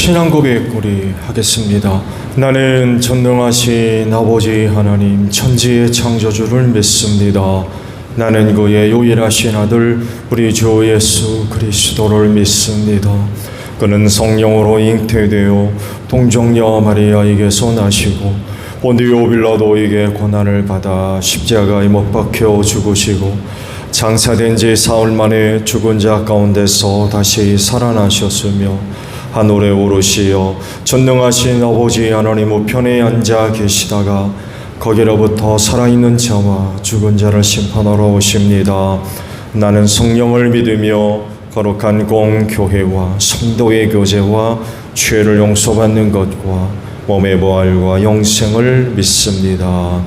신앙 고백 우리 하겠습니다. 나는 전능하신 아버지 하나님 천지의 창조주를 믿습니다. 나는 그의 유일하신 아들 우리 주 예수 그리스도를 믿습니다. 그는 성령으로 잉태되어 동정녀 마리아에게서 나시고 본디오 빌라도에게 고난을 받아 십자가에 못 박혀 죽으시고 장사된 지 사흘 만에 죽은 자 가운데서 다시 살아나셨으며 하늘에 오르시어 전능하신 아버지 하나님 우편에 앉아 계시다가 거기로부터 살아있는 자와 죽은 자를 심판하러 오십니다. 나는 성령을 믿으며 거룩한 공교회와 성도의 교제와 죄를 용서받는 것과 몸의 부활과 영생을 믿습니다.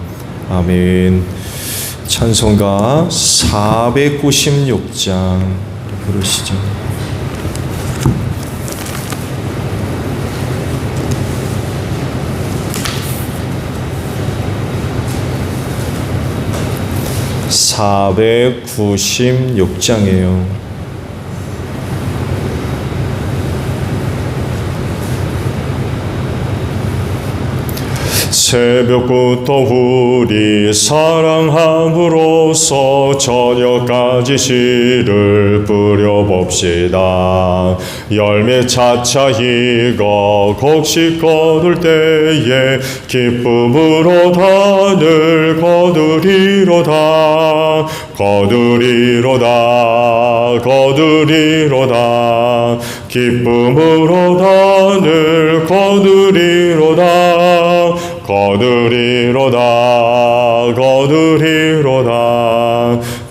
아멘. 찬송가 496장 부르시죠. (496장이에요) 새벽부터 우리 사랑함으로써 저녁까지 씨를 뿌려봅시다. 열매 차차 익어 곡식 거둘 때에 기쁨으로 단을 거두리로다. 거두리로다. 거두리로다. 기쁨으로 단을 거두리로다. 거두리로다. 거두리로다.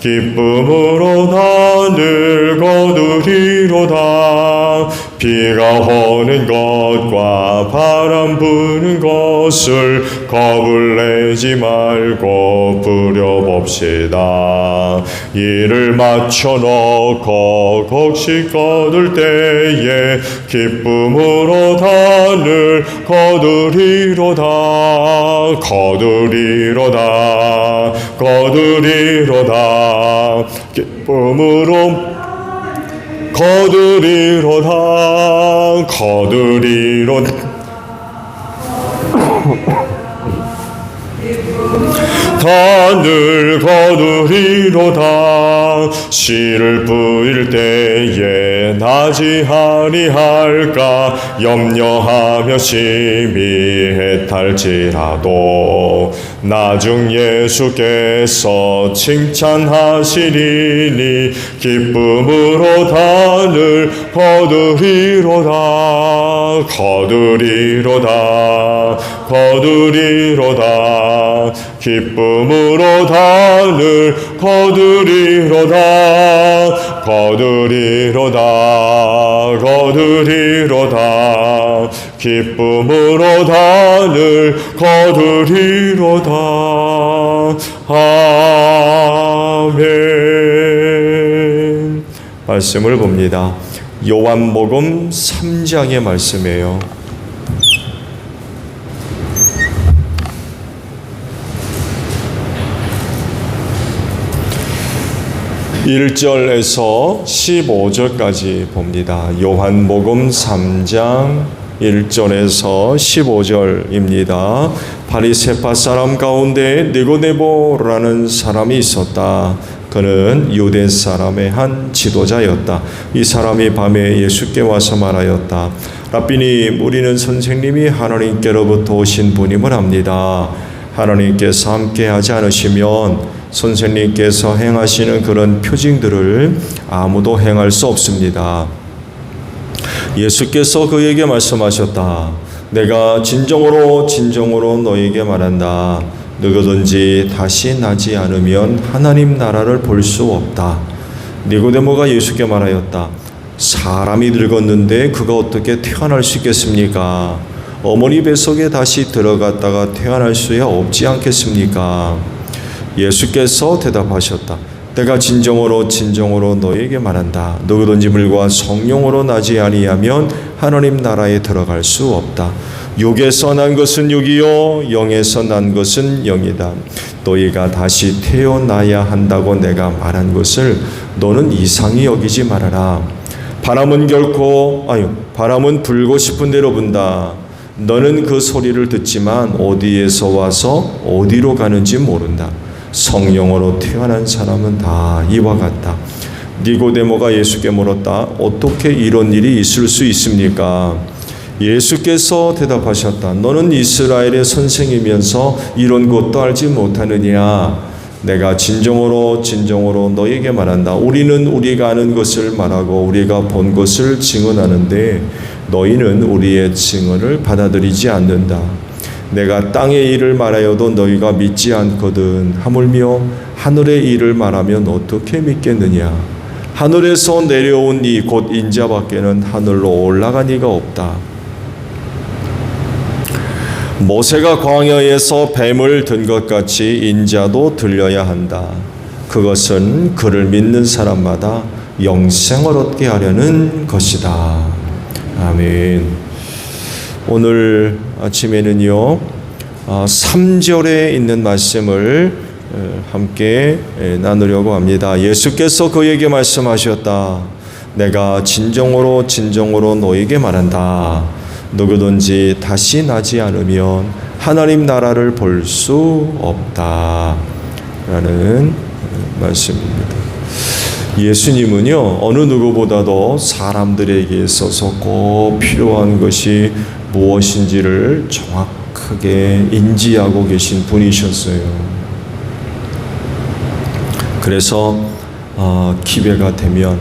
기쁨으로 단을 거두리로다. 비가 오는 것과 바람 부는 것을 겁을 내지 말고 뿌려봅시다. 이를 맞춰놓고 곡식 거둘 때에 기쁨으로 단을 거두리로다. 거두리로다. 거두리로다. 기쁨으로 거두리로다. 거두리로다. 단을 거두리로다. 씨를 뿌릴 때에 나지 아니할까 염려하며 심히 애탈지라도 나중 예수께서 칭찬하시리니 기쁨으로 단을 거두리로다. 거두리로다. 거두리로다. 기쁨으로 단을 거두리로다. 거두리로다. 거두리로다. 기쁨으로 단을 거두리로다. 아멘. 말씀을 봅니다. 요한복음 3장의 말씀이에요. 1절에서 15절까지 봅니다. 요한복음 3장 1절에서 15절입니다. 바리새파 사람 가운데 니고데모라는 사람이 있었다. 그는 유대 사람의 한 지도자였다. 이 사람이 밤에 예수께 와서 말하였다. 라삐님, 우리는 선생님이 하나님께로부터 오신 분임을 압니다. 하나님께서 함께하지 않으시면 선생님께서 행하시는 그런 표징들을 아무도 행할 수 없습니다. 예수께서 그에게 말씀하셨다. 내가 진정으로 너에게 말한다. 누구든지 다시 나지 않으면 하나님 나라를 볼 수 없다. 니고데모가 예수께 말하였다. 사람이 늙었는데 그가 어떻게 태어날 수 있겠습니까? 어머니 뱃속에 다시 들어갔다가 태어날 수야 없지 않겠습니까? 예수께서 대답하셨다. 내가 진정으로 너에게 말한다. 누구든지 물과 성령으로 나지 아니하면 하나님 나라에 들어갈 수 없다. 육에서 난 것은 육이요 영에서 난 것은 영이다. 너희가 다시 태어나야 한다고 내가 말한 것을 너는 이상히 여기지 말아라. 바람은 불고 싶은 대로 분다. 너는 그 소리를 듣지만 어디에서 와서 어디로 가는지 모른다. 성령으로 태어난 사람은 다 이와 같다. 니고데모가 예수께 물었다. 어떻게 이런 일이 있을 수 있습니까? 예수께서 대답하셨다. 너는 이스라엘의 선생이면서 이런 것도 알지 못하느냐? 내가 진정으로 너에게 말한다. 우리는 우리가 아는 것을 말하고 우리가 본 것을 증언하는데 너희는 우리의 증언을 받아들이지 않는다. 내가 땅의 일을 말하여도 너희가 믿지 않거든. 하물며 하늘의 일을 말하면 어떻게 믿겠느냐? 하늘에서 내려온 이 곧 인자밖에는 하늘로 올라간 이가 없다. 모세가 광야에서 뱀을 든 것 같이 인자도 들려야 한다. 그것은 그를 믿는 사람마다 영생을 얻게 하려는 것이다. 아멘. 오늘 아침에는요 3절에 있는 말씀을 함께 나누려고 합니다. 예수께서 그에게 말씀하셨다. 내가 진정으로 너에게 말한다. 누구든지 다시 나지 않으면 하나님 나라를 볼 수 없다. 라는 말씀입니다. 예수님은요, 어느 누구보다도 사람들에게 있어서 꼭 필요한 것이 무엇인지를 정확하게 인지하고 계신 분이셨어요. 그래서 기회가 되면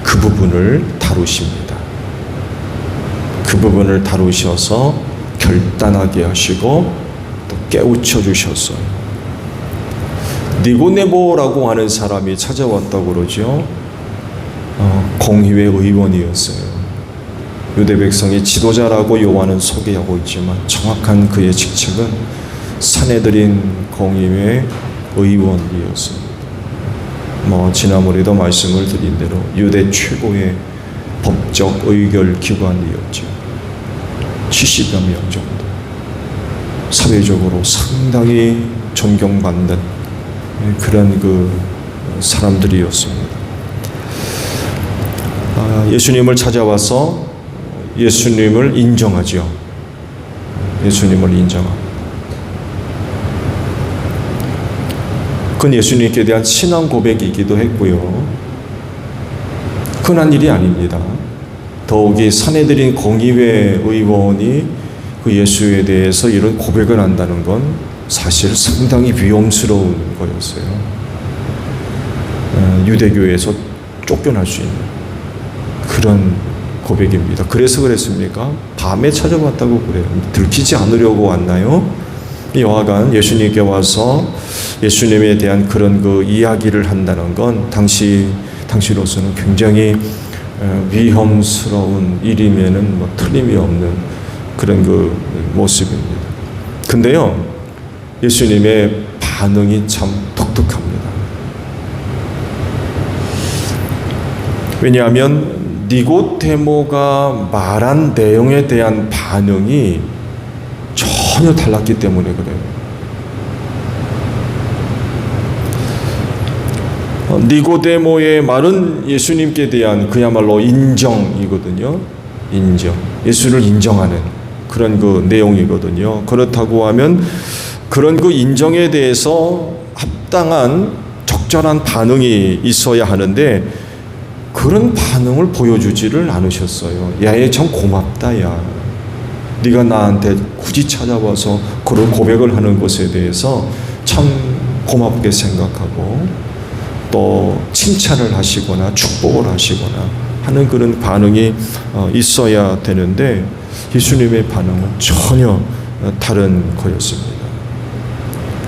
그 부분을 다루십니다. 그 부분을 다루셔서 결단하게 하시고 또 깨우쳐 주셨어요. 니고데모라고 하는 사람이 찾아왔다고 그러죠. 공의회 의원이었어요. 유대 백성의 지도자라고 요한은 소개하고 있지만 정확한 그의 직책은 산헤드린 공의회 의원이었습니다. 지난번에도 말씀을 드린 대로 유대 최고의 법적 의결 기관이었죠. 70여 명 정도. 사회적으로 상당히 존경받는 그런 사람들이었습니다. 예수님을 찾아와서 예수님을 인정하죠. 예수님을 인정합니다. 그건 예수님께 대한 신앙 고백이기도 했고요. 흔한 일이 아닙니다. 더욱이 산헤드린 공의회 의원이 그 예수에 대해서 이런 고백을 한다는 건 사실 상당히 위험스러운 거였어요. 유대교에서 쫓겨날 수 있는 그런 고백입니다. 그래서 그랬습니까? 밤에 찾아왔다고 그래요. 들키지 않으려고 왔나요? 여하간 예수님께 와서 예수님에 대한 그런 이야기를 한다는 건 당시로서는 굉장히 위험스러운 일이면은 틀림이 없는 그런 모습입니다. 근데요, 예수님의 반응이 참 독특합니다. 왜냐하면 니고데모가 말한 내용에 대한 반응이 전혀 달랐기 때문에 그래요. 니고데모의 말은 예수님께 대한 그야말로 인정이거든요. 인정. 예수를 인정하는 그런 내용이거든요. 그렇다고 하면 그런 인정에 대해서 합당한 적절한 반응이 있어야 하는데 그런 반응을 보여주지를 않으셨어요. 야, 얘 참 고맙다, 야. 네가 나한테 굳이 찾아와서 그런 고백을 하는 것에 대해서 참 고맙게 생각하고 또 칭찬을 하시거나 축복을 하시거나 하는 그런 반응이 있어야 되는데 예수님의 반응은 전혀 다른 거였습니다.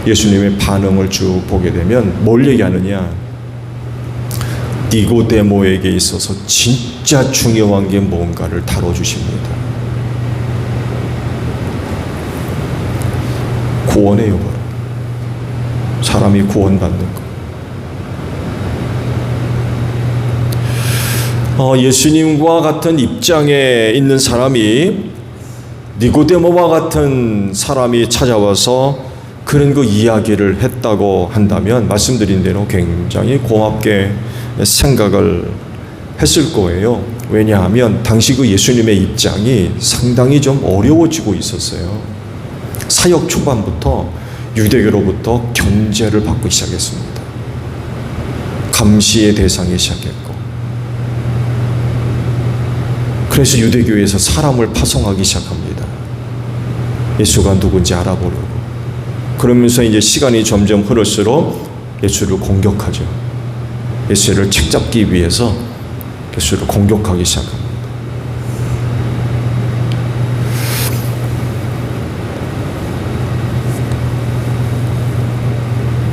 예수님의 반응을 쭉 보게 되면 뭘 얘기하느냐? 니고데모에게 있어서 진짜 중요한 게 뭔가를 다뤄주십니다. 구원의 여부, 사람이 구원받는 것. 예수님과 같은 입장에 있는 사람이 니고데모와 같은 사람이 찾아와서 그런 이야기를 했다고 한다면 말씀드린 대로 굉장히 고맙게 생각을 했을 거예요. 왜냐하면 당시 그 예수님의 입장이 상당히 좀 어려워지고 있었어요. 사역 초반부터 유대교로부터 견제를 받고 시작했습니다. 감시의 대상이 시작했고, 그래서 유대교에서 사람을 파송하기 시작합니다. 예수가 누군지 알아보려고. 그러면서 이제 시간이 점점 흐를수록 예수를 공격하죠. 예수를 책잡기 위해서 예수를 공격하기 시작합니다.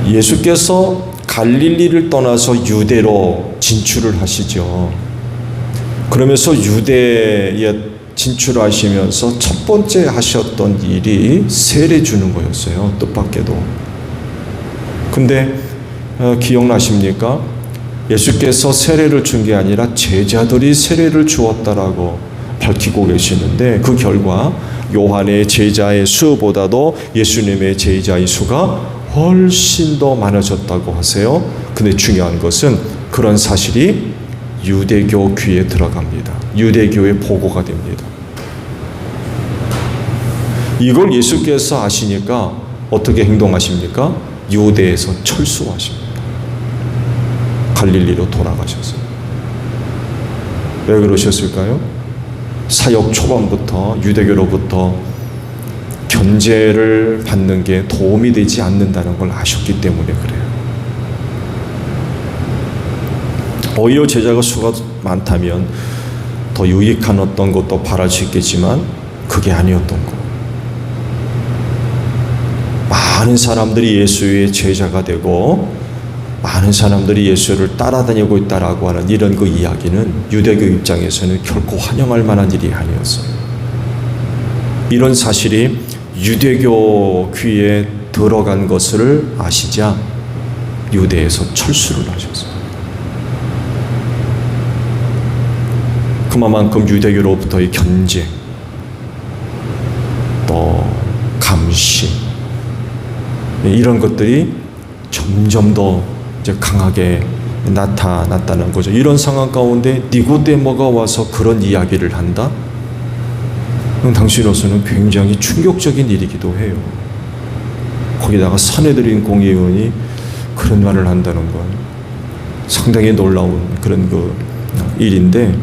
예수께서 갈릴리를 떠나서 유대로 진출을 하시죠. 그러면서 유대에 진출하시면서 첫 번째 하셨던 일이 세례 주는 거였어요. 뜻밖에도. 근데 기억나십니까? 예수께서 세례를 준 게 아니라 제자들이 세례를 주었다라고 밝히고 계시는데, 그 결과 요한의 제자의 수보다도 예수님의 제자의 수가 훨씬 더 많아졌다고 하세요. 근데 중요한 것은 그런 사실이 유대교 귀에 들어갑니다. 유대교의 보고가 됩니다. 이걸 예수께서 아시니까 어떻게 행동하십니까? 유대에서 철수하십니다. 갈릴리로 돌아가셨어요. 왜 그러셨을까요? 사역 초반부터 유대교로부터 견제를 받는 게 도움이 되지 않는다는 걸 아셨기 때문에 그래요. 오히려 제자가 수가 많다면 더 유익한 어떤 것도 바랄 수 있겠지만 그게 아니었던 거. 많은 사람들이 예수의 제자가 되고 많은 사람들이 예수를 따라다니고 있다라고 하는 이런 그 이야기는 유대교 입장에서는 결코 환영할 만한 일이 아니었어요. 이런 사실이 유대교 귀에 들어간 것을 아시자 유대에서 철수를 하셨어요. 그만큼 유대교로부터의 견제, 또 감시, 이런 것들이 점점 더 이제 강하게 나타났다는 거죠. 이런 상황 가운데 니고데모가 와서 그런 이야기를 한다? 당시로서는 굉장히 충격적인 일이기도 해요. 거기다가 사내들인 공의원이 그런 말을 한다는 건 상당히 놀라운 그런 그 일인데,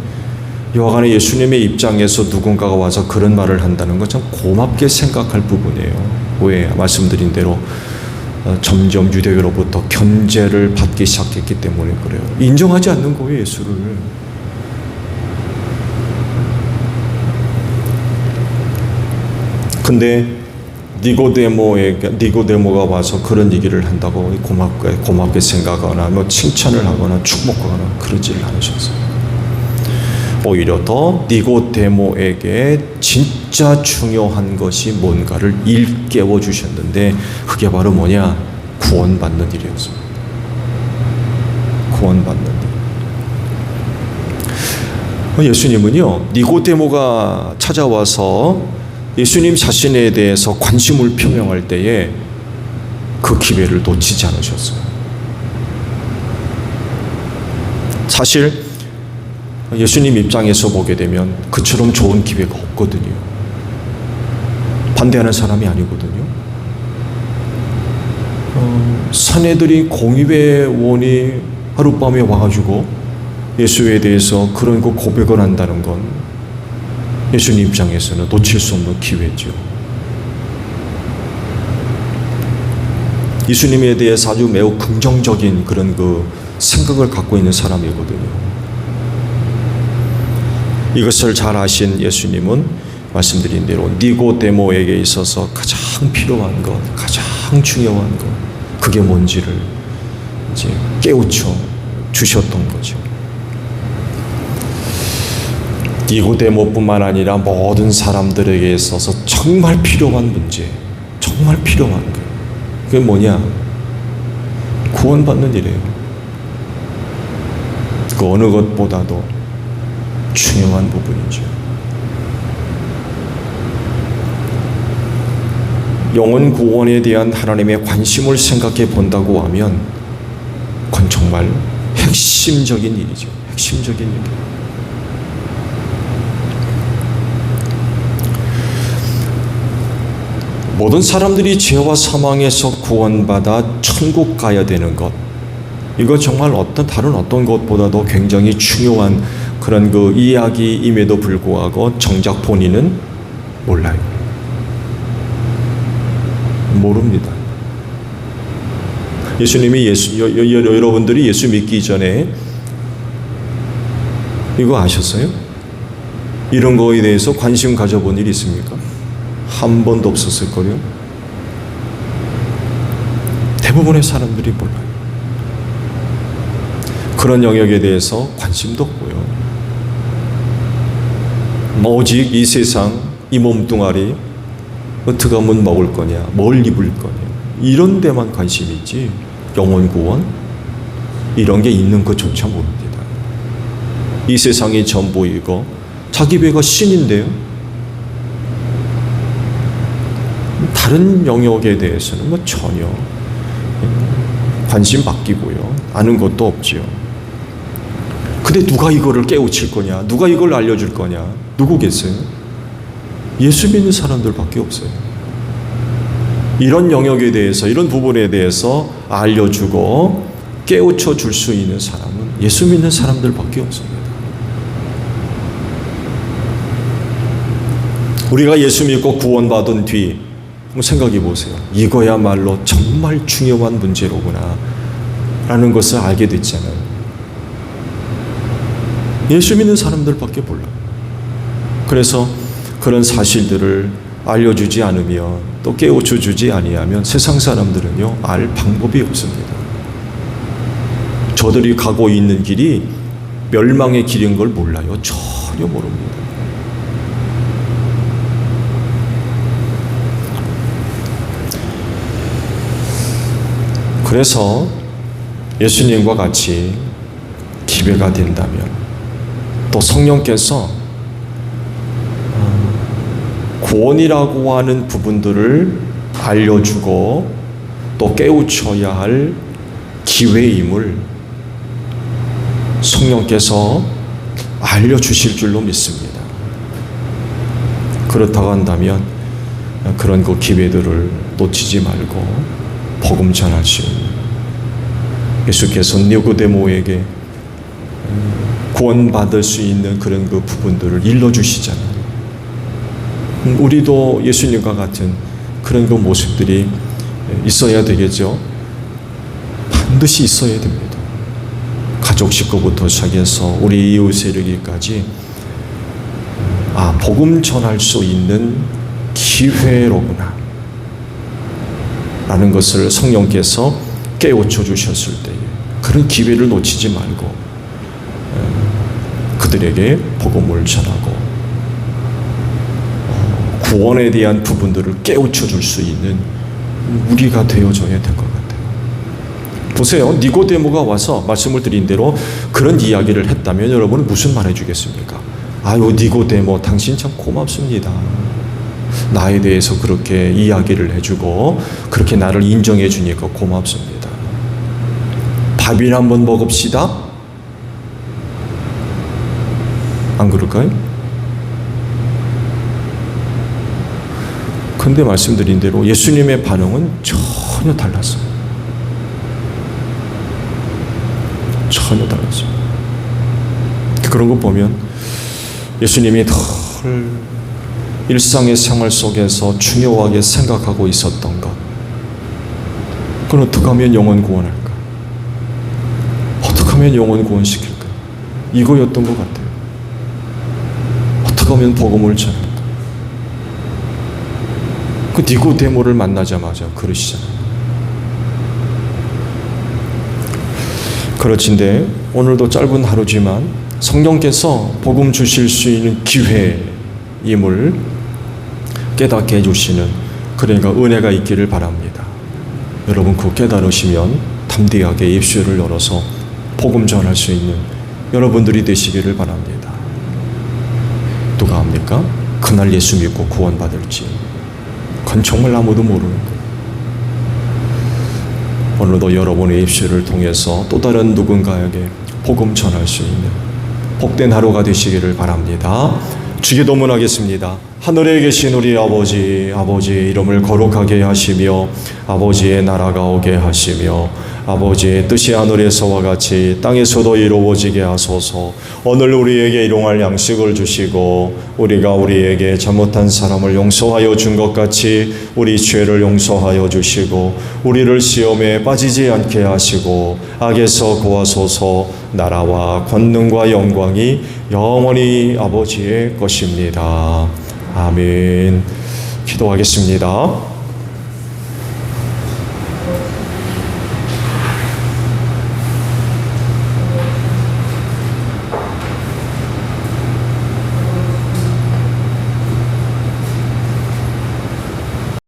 여하간에 예수님의 입장에서 누군가가 와서 그런 말을 한다는 건 참 고맙게 생각할 부분이에요. 왜? 말씀드린 대로 점점 유대교로부터 견제를 받기 시작했기 때문에 그래요. 인정하지 않는 거예요, 예수를. 근데 니고데모가 와서 그런 얘기를 한다고 고맙게 생각하거나 뭐 칭찬을 하거나 축복하거나 그러지를 않으셨어요. 오히려 더 니고데모에게 진짜 중요한 것이 뭔가를 일깨워 주셨는데, 그게 바로 뭐냐? 구원받는 일이었습니다. 구원받는 일. 예수님은요, 니고데모가 찾아와서 예수님 자신에 대해서 관심을 표명할 때에 그 기회를 놓치지 않으셨어요. 사실 예수님 입장에서 보게 되면 그처럼 좋은 기회가 없거든요. 반대하는 사람이 아니거든요. 사내들이 공의회원이 하룻밤에 와가지고 예수에 대해서 그런 거 고백을 한다는 건 예수님 입장에서는 놓칠 수 없는 기회죠. 예수님에 대해서 아주 매우 긍정적인 그런 그 생각을 갖고 있는 사람이거든요. 이것을 잘 아신 예수님은 말씀드린 대로 니고데모에게 있어서 가장 필요한 것, 가장 중요한 것, 그게 뭔지를 이제 깨우쳐 주셨던 거죠. 니고데모뿐만 아니라 모든 사람들에게 있어서 정말 필요한 문제, 정말 필요한 것, 그게 뭐냐? 구원받는 일이에요. 그 어느 것보다도 중요한 부분이죠. 영혼 구원에 대한 하나님의 관심을 생각해 본다고 하면 그건 정말 핵심적인 일이죠. 핵심적인 얘기예요. 모든 사람들이 죄와 사망에서 구원받아 천국 가야 되는 것, 이거 정말 다른 어떤 것보다도 굉장히 중요한 그런 그 이야기임에도 불구하고 정작 본인은 몰라요. 모릅니다. 예수님이 여러분들이 예수 믿기 전에 이거 아셨어요? 이런 거에 대해서 관심 가져본 일 있습니까? 한 번도 없었을걸요? 대부분의 사람들이 몰라요. 그런 영역에 대해서 관심도 없고요. 오직 이 세상, 이 몸뚱아리 어떻게 하면 먹을 거냐, 뭘 입을 거냐, 이런 데만 관심이 있지 영혼 구원 이런 게 있는 것조차 모릅니다. 이 세상이 전부이고 자기 배가 신인데요. 다른 영역에 대해서는 전혀 관심 바뀌고요. 아는 것도 없지요. 근데 누가 이거를 깨우칠 거냐? 누가 이걸 알려줄 거냐? 누구 계세요? 예수 믿는 사람들밖에 없어요. 이런 영역에 대해서, 이런 부분에 대해서 알려주고 깨우쳐 줄 수 있는 사람은 예수 믿는 사람들밖에 없습니다. 우리가 예수 믿고 구원받은 뒤 생각해 보세요. 이거야말로 정말 중요한 문제로구나 라는 것을 알게 됐잖아요. 예수 믿는 사람들밖에 몰라요. 그래서 그런 사실들을 알려주지 않으면, 또 깨우쳐 주지 아니하면 세상 사람들은요 알 방법이 없습니다. 저들이 가고 있는 길이 멸망의 길인 걸 몰라요. 전혀 모릅니다. 그래서 예수님과 같이 기회가 된다면, 또 성령께서 구원이라고 하는 부분들을 알려주고 또 깨우쳐야 할 기회임을 성령께서 알려주실 줄로 믿습니다. 그렇다고 한다면 그런 그 기회들을 놓치지 말고 복음 전할 수 있는, 예수께서 니고데모에게 구원받을 수 있는 그런 그 부분들을 일러주시잖아요. 우리도 예수님과 같은 그런 그 모습들이 있어야 되겠죠. 반드시 있어야 됩니다. 가족 식구부터 시작해서 우리 이웃에 이르기까지 복음 전할 수 있는 기회로구나 라는 것을 성령께서 깨우쳐 주셨을 때에 그런 기회를 놓치지 말고 그들에게 복음을 전하고 구원에 대한 부분들을 깨우쳐 줄 수 있는 우리가 되어져야 될 것 같아요. 보세요. 니고데모가 와서 말씀을 드린 대로 그런 이야기를 했다면 여러분은 무슨 말 해주겠습니까? 아유, 니고데모 당신 참 고맙습니다. 나에 대해서 그렇게 이야기를 해주고 그렇게 나를 인정해 주니까 고맙습니다. 밥이나 한번 먹읍시다. 안 그럴까요? 근데 말씀드린 대로 예수님의 반응은 전혀 달랐어요. 전혀 달랐어요. 그런 거 보면 예수님이 늘 일상의 생활 속에서 중요하게 생각하고 있었던 것, 그건 어떻게 하면 영혼 구원할까? 어떻게 하면 영혼 구원시킬까? 이거였던 것 같아요. 어떻게 하면 복음을 전할까? 그 니고데모를 만나자마자 그러시잖아요. 그렇진데 오늘도 짧은 하루지만 성령께서 복음 주실 수 있는 기회임을 깨닫게 해주시는, 그러니까 은혜가 있기를 바랍니다. 여러분 그 깨달으시면 담대하게 입술을 열어서 복음 전할 수 있는 여러분들이 되시기를 바랍니다. 누가 합니까? 그날 예수 믿고 구원받을지 그건 정말 아무도 모르는 거예요. 오늘도 여러분의 입술을 통해서 또 다른 누군가에게 복음 전할 수 있는 복된 하루가 되시기를 바랍니다. 주기도문하겠습니다. 하늘에 계신 우리 아버지, 아버지의 이름을 거룩하게 하시며 아버지의 나라가 오게 하시며 아버지의 뜻이 하늘에서와 같이 땅에서도 이루어지게 하소서. 오늘 우리에게 일용할 양식을 주시고 우리가 우리에게 잘못한 사람을 용서하여 준 것 같이 우리 죄를 용서하여 주시고 우리를 시험에 빠지지 않게 하시고 악에서 구하소서. 나라와 권능과 영광이 영원히 아버지의 것입니다. 아멘. 기도하겠습니다.